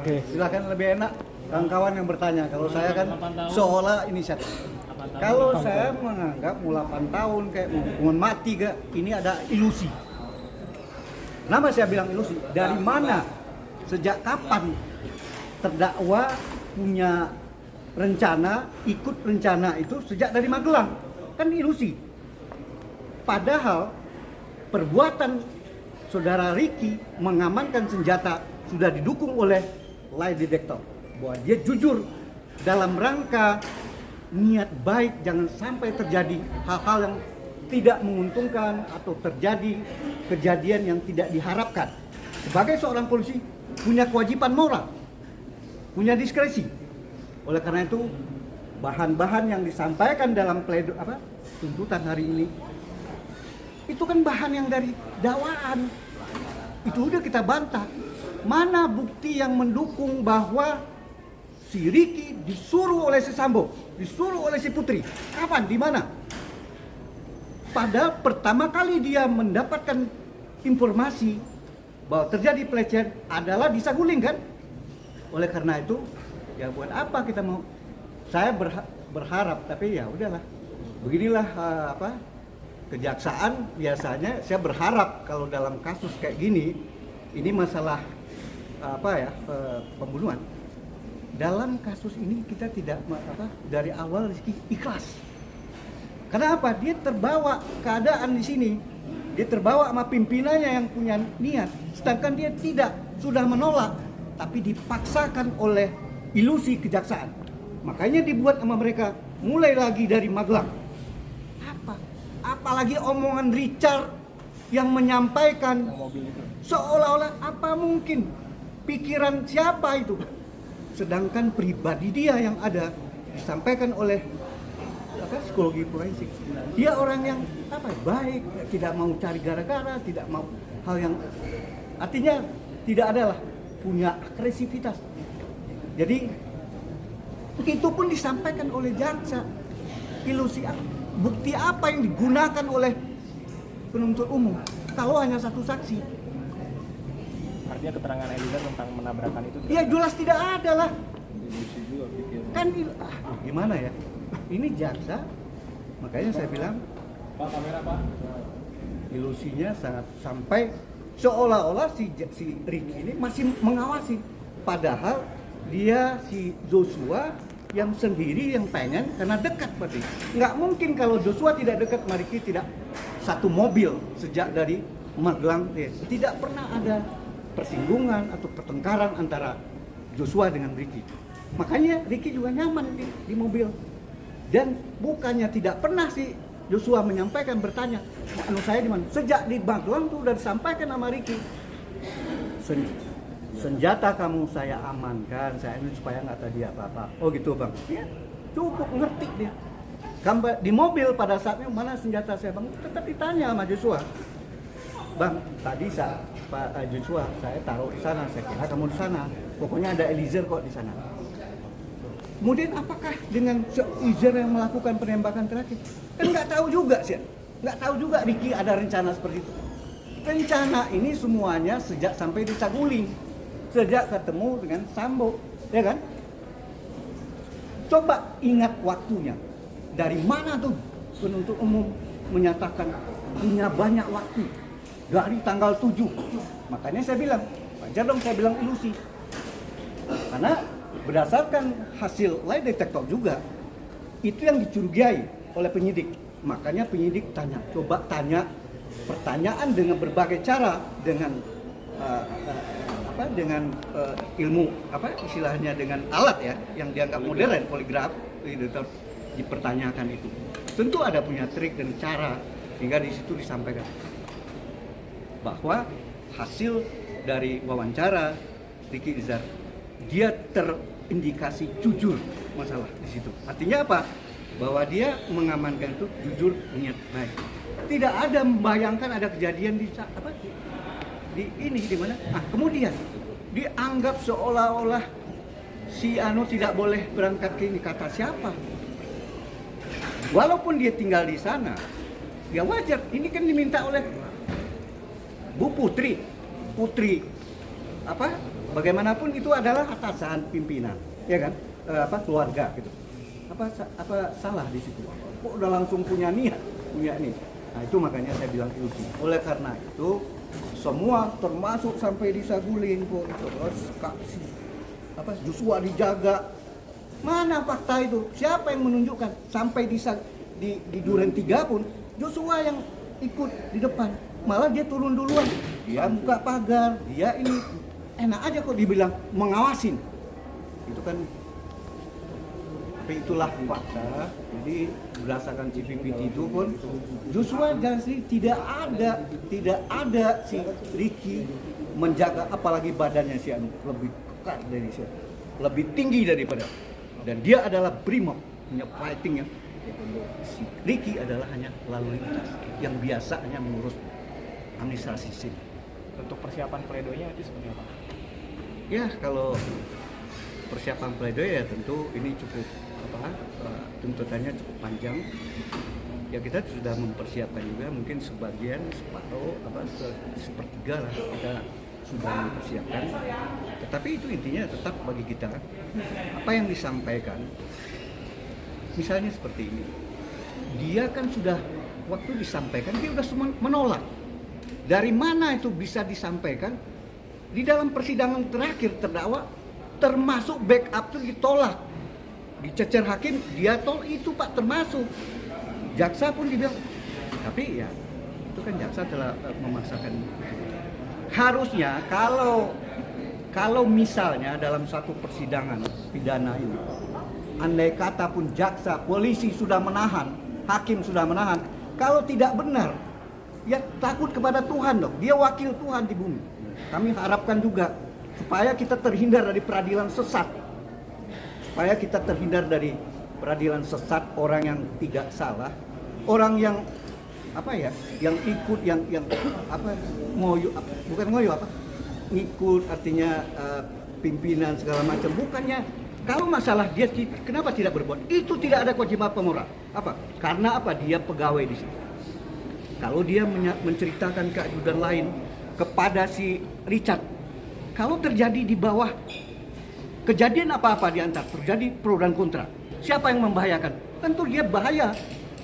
Oke, silakan, lebih enak kawan-kawan yang bertanya. Kalau saya kan seolah inisiatif. Kalau saya menganggap mau 8 tahun kayak mau hukuman mati gak, ini ada ilusi. Kenapa saya bilang ilusi? Dari mana? Sejak kapan terdakwa punya rencana, ikut rencana itu sejak dari Magelang? Kan ilusi. Padahal perbuatan saudara Ricky mengamankan senjata sudah didukung oleh lie detector. Bahwa dia jujur dalam rangka niat baik, jangan sampai terjadi hal-hal yang tidak menguntungkan atau terjadi kejadian yang tidak diharapkan. Sebagai seorang polisi punya kewajiban moral, punya diskresi. Oleh karena itu bahan-bahan yang disampaikan dalam tuntutan hari ini itu kan bahan yang dari dakwaan. Itu udah kita bantah. Mana bukti yang mendukung bahwa si Ricky disuruh oleh si Sambo, disuruh oleh si Putri? Kapan? Di mana? Padahal pertama kali dia mendapatkan informasi bahwa terjadi pelecehan adalah di Saguling kan? Oleh karena itu, ya buat apa kita mau? Saya berharap, tapi ya udahlah. Beginilah kejaksaan biasanya. Saya berharap kalau dalam kasus kayak gini, ini masalah pembunuhan. Dalam kasus ini kita tidak dari awal Rizky ikhlas. Kenapa? Dia terbawa keadaan di sini. Dia terbawa sama pimpinannya yang punya niat, sedangkan dia tidak, sudah menolak, tapi dipaksakan oleh ilusi kejaksaan. Makanya dibuat sama mereka mulai lagi dari Magelang. Apalagi omongan Richard yang menyampaikan seolah-olah apa mungkin pikiran siapa itu, sedangkan pribadi dia yang ada disampaikan oleh psikologi forensik. Dia orang yang baik, tidak mau cari gara-gara, tidak mau hal yang artinya tidak adalah punya agresivitas. Jadi itu pun disampaikan oleh jaksa. Ilusi bukti apa yang digunakan oleh penuntut umum kalau hanya satu saksi? Artinya keterangan Eliezer tentang menabrakan itu? Ya jelas tidak ada lah. Kan gimana ya? Ini jaksa, makanya saya bilang Pak, kamera Pak. Ilusinya sangat sampai seolah-olah si Ricky ini masih mengawasi, padahal dia si Joshua yang sendiri yang pengen karena dekat berarti. Nggak mungkin kalau Joshua tidak dekat, Ricky tidak satu mobil sejak dari Magelang. Tidak pernah ada persinggungan atau pertengkaran antara Joshua dengan Ricky. Makanya Ricky juga nyaman di mobil. Dan bukannya tidak pernah si Joshua menyampaikan, bertanya, anu saya di mana? Sejak di Magelang tuh udah disampaikan sama Ricky. Senjata kamu saya amankan, saya ini supaya nggak tadi apa-apa. Oh gitu bang? Ya, cukup ngerti dia. Gambar di mobil pada saatnya mana senjata saya bang? Tetap ditanya sama Joshua. Bang, tadi Pak Joshua saya taruh di sana, saya kira kamu di sana. Pokoknya ada Eliezer kok di sana. Kemudian apakah dengan Eliezer yang melakukan penembakan terakhir? Kan nggak tahu juga sih, nggak tahu juga Ricky ada rencana seperti itu. Rencana ini semuanya sejak sampai di Saguling, sejak ketemu dengan Sambo, ya kan? Coba ingat waktunya. Dari mana tuh penuntut umum menyatakan punya banyak waktu? Dari tanggal 7. Makanya saya bilang, wajar dong saya bilang ilusi. Karena berdasarkan hasil lie detector juga, itu yang dicurigai oleh penyidik. Makanya penyidik coba tanya pertanyaan dengan berbagai cara, dengan ilmu istilahnya dengan alat ya yang dianggap modern, poligraf, dipertanyakan itu. Tentu ada punya trik dan cara sehingga di situ disampaikan bahwa hasil dari wawancara Ricky Eliezer dia terindikasi jujur masalah di situ. Artinya apa? Bahwa dia mengamankan itu jujur, niat baik. Tidak ada membayangkan ada kejadian di mana? Kemudian dianggap seolah-olah si Anu tidak boleh berangkat ke ini. Kata siapa? Walaupun dia tinggal di sana, ya wajar. Ini kan diminta oleh Bu Putri bagaimanapun itu adalah atasan pimpinan, ya kan? Keluarga gitu. Apa salah di situ? Kok udah langsung punya niat, punya nih. Nah, itu makanya saya bilang ilusi. Oleh karena itu semua termasuk sampai di Saguling kok terus kasih Joshua dijaga. Mana fakta itu? Siapa yang menunjukkan? Sampai di Duren 3 pun Joshua yang ikut di depan. Malah dia turun duluan. Dia buka pagar, dia ini enak aja kok dibilang mengawasin. Itu kan, tapi itulah fakta. Jadi berdasarkan CVPT itu pun Joshua Jasri tidak ada si Ricky menjaga, apalagi badannya si Anu lebih kekar dari si, lebih tinggi daripada, dan dia adalah brimob punya fighting ya. Si Ricky adalah hanya lalu lintas yang biasa hanya mengurus administrasi sini. Untuk persiapan pledoinya itu seperti apa? Ya kalau persiapan pledoi ya tentu ini cukup tuntutannya cukup panjang. Ya kita sudah mempersiapkan juga, mungkin sebagian separuh sepertiga lah kita sudah mempersiapkan. Tetapi itu intinya tetap bagi kita apa yang disampaikan. Misalnya seperti ini, dia kan sudah waktu disampaikan dia sudah semua menolak. Dari mana itu bisa disampaikan? Di dalam persidangan terakhir terdakwa termasuk backup itu ditolak, dicecer hakim dia tolak itu Pak, termasuk jaksa pun dibilang, tapi ya itu kan jaksa telah memaksakan. Harusnya kalau misalnya dalam satu persidangan pidana ini andai kata pun jaksa, polisi sudah menahan, hakim sudah menahan, kalau tidak benar ya takut kepada Tuhan dong, dia wakil Tuhan di bumi. Kami harapkan juga supaya kita terhindar dari peradilan sesat, supaya kita terhindar dari peradilan sesat, orang yang tidak salah, orang yang yang ikut, yang ngoyo, bukan ngoyo ngikut artinya pimpinan segala macam. Bukannya kalau masalah dia kenapa tidak berbuat, itu tidak ada kewajiban pemoral. Karena dia pegawai di situ. Kalau dia menceritakan ke ajudan lain kepada si Richard, kalau terjadi di bawah kejadian apa-apa di antara, terjadi pro dan kontra, siapa yang membahayakan? Tentu dia bahaya.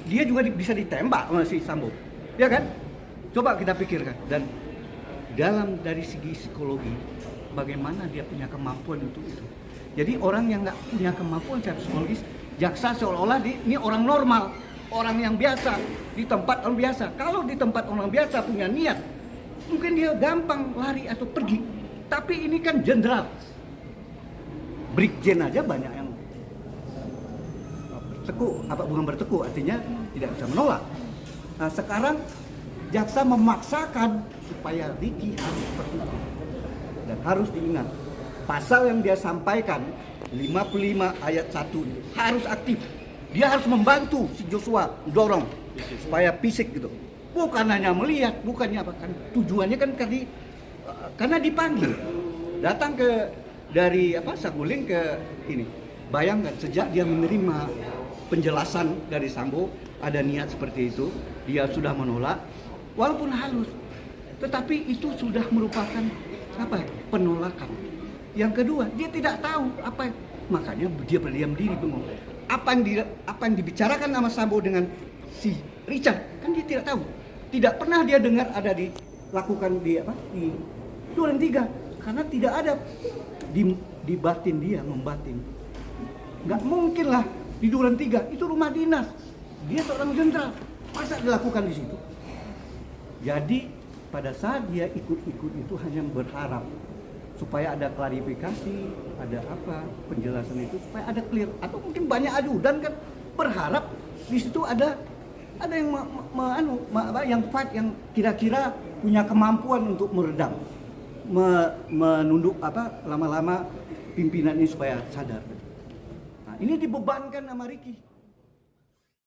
Dia juga bisa ditembak sama si Sambo, ya kan? Coba kita pikirkan. Dan dalam dari segi psikologi, bagaimana dia punya kemampuan untuk itu. Jadi orang yang nggak punya kemampuan secara psikologis, jaksa seolah-olah ini orang normal, orang yang biasa, di tempat orang biasa. Kalau di tempat orang biasa punya niat, mungkin dia gampang lari atau pergi. Tapi ini kan jenderal, brigjen aja banyak yang bukan berteku, artinya tidak bisa menolak. Nah sekarang jaksa memaksakan supaya Ricky harus seperti itu. Dan harus diingat, pasal yang dia sampaikan 55 ayat 1 harus aktif. Dia harus membantu si Joshua, dorong supaya fisik gitu. Bukan hanya melihat, bukannya apa kan tujuannya kan karena dipanggil datang dari Saguling ke ini. Bayangkan sejak dia menerima penjelasan dari Sambo ada niat seperti itu, dia sudah menolak walaupun halus. Tetapi itu sudah merupakan penolakan. Yang kedua, dia tidak tahu makanya dia berdiam diri bengong. Apa yang dibicarakan sama Sambo dengan si Richard kan dia tidak tahu. Tidak pernah dia dengar ada dilakukan di Duren 3 karena tidak ada di batin dia membatin. Nggak mungkin lah di Duren 3 itu rumah dinas. Dia seorang jenderal, masa dilakukan di situ? Jadi pada saat dia ikut-ikut itu hanya berharap supaya ada klarifikasi, ada penjelasan itu supaya ada clear, atau mungkin banyak ajudan kan berharap di situ ada yang yang kira-kira punya kemampuan untuk meredam, menunduk lama-lama pimpinan ini supaya sadar. Nah, ini dibebankan sama Ricky.